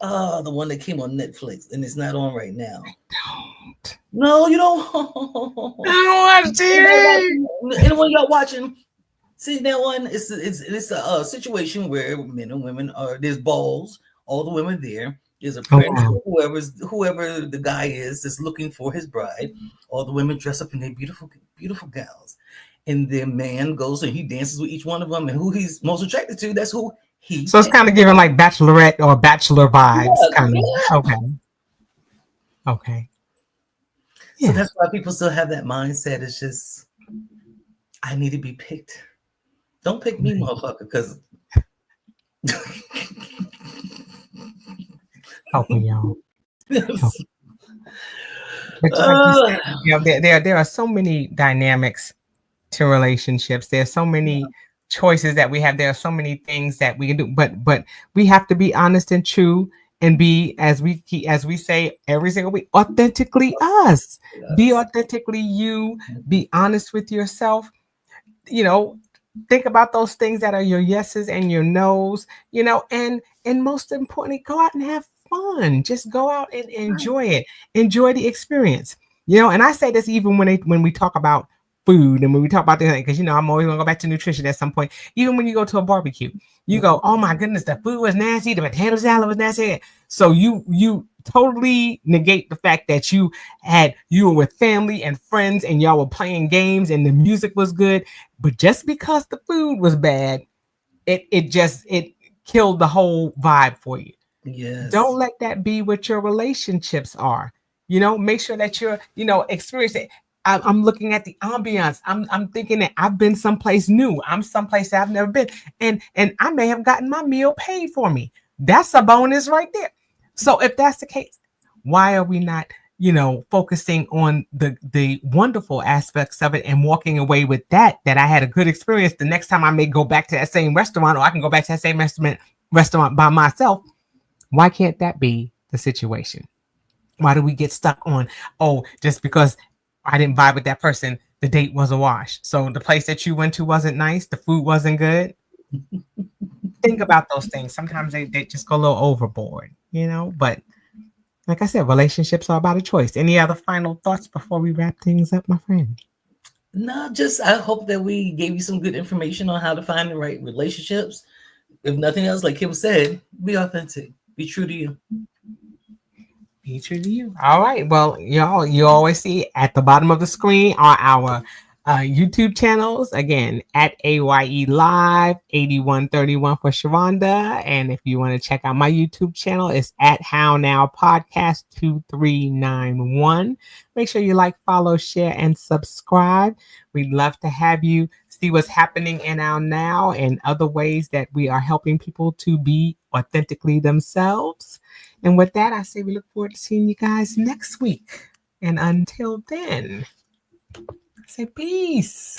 The one that came on Netflix and it's not on right now. Don't. No, you don't. I don't watch TV. Anyone y'all watching? See that one? It's a situation where men and women are. There's balls. All the women there. There's a Oh prince, wow. whoever the guy is that's looking for his bride. All the women dress up in their beautiful gowns, and their man goes and he dances with each one of them, and who he's most attracted to, that's who he So it's picks. kind of giving like bachelorette or bachelor vibes, Yeah, kind of. yeah. Okay. Okay. So Yeah. that's why people still have that mindset. It's just I need to be picked. Don't pick me, motherfucker, because Helping y'all. Help. But like you said, there are so many dynamics to relationships. There's so many choices that we have. There are so many things that we can do. But we have to be honest and true and be, as we say every single week, authentically us. Be yes. authentically you. Be honest with yourself. You know, think about those things that are your yeses and your nos, and most importantly, go out and have fun. Just go out and enjoy it. Enjoy the experience. And I say this even when we talk about food and when we talk about things, because I'm always gonna go back to nutrition at some point. Even when you go to a barbecue, you go, oh my goodness, the food was nasty, the potato salad was nasty. So you totally negate the fact that you were with family and friends and y'all were playing games and the music was good. But just because the food was bad, it killed the whole vibe for you. Don't Yes. let that be what your relationships are. Make sure that you're, experiencing. I'm looking at the ambiance. I'm thinking that I've been someplace new. I'm someplace that I've never been, and I may have gotten my meal paid for me. That's a bonus right there. So if that's the case, why are we not, focusing on the wonderful aspects of it and walking away with that I had a good experience. The next time I may go back to that same restaurant, or I can go back to that same restaurant by myself. Why can't that be the situation? Why do we get stuck on, oh, just because I didn't vibe with that person, the date was a wash? So the place that you went to wasn't nice, the food wasn't good. Think about those things. Sometimes they just go a little overboard. But like I said, relationships are about a choice. Any other final thoughts before we wrap things up, my friend? No, just I hope that we gave you some good information on how to find the right relationships. If nothing else, like Kim said, be authentic, be true to you. Be true to you. All right. Well, y'all, you always see at the bottom of the screen are our YouTube channels. Again, at AYE Live 8131 for Sheronda. And if you want to check out my YouTube channel, it's at How Now Podcast 2391. Make sure you like, follow, share, and subscribe. We'd love to have you see what's happening in our now and other ways that we are helping people to be authentically themselves. And with that, I say we look forward to seeing you guys next week. And until then, I say peace.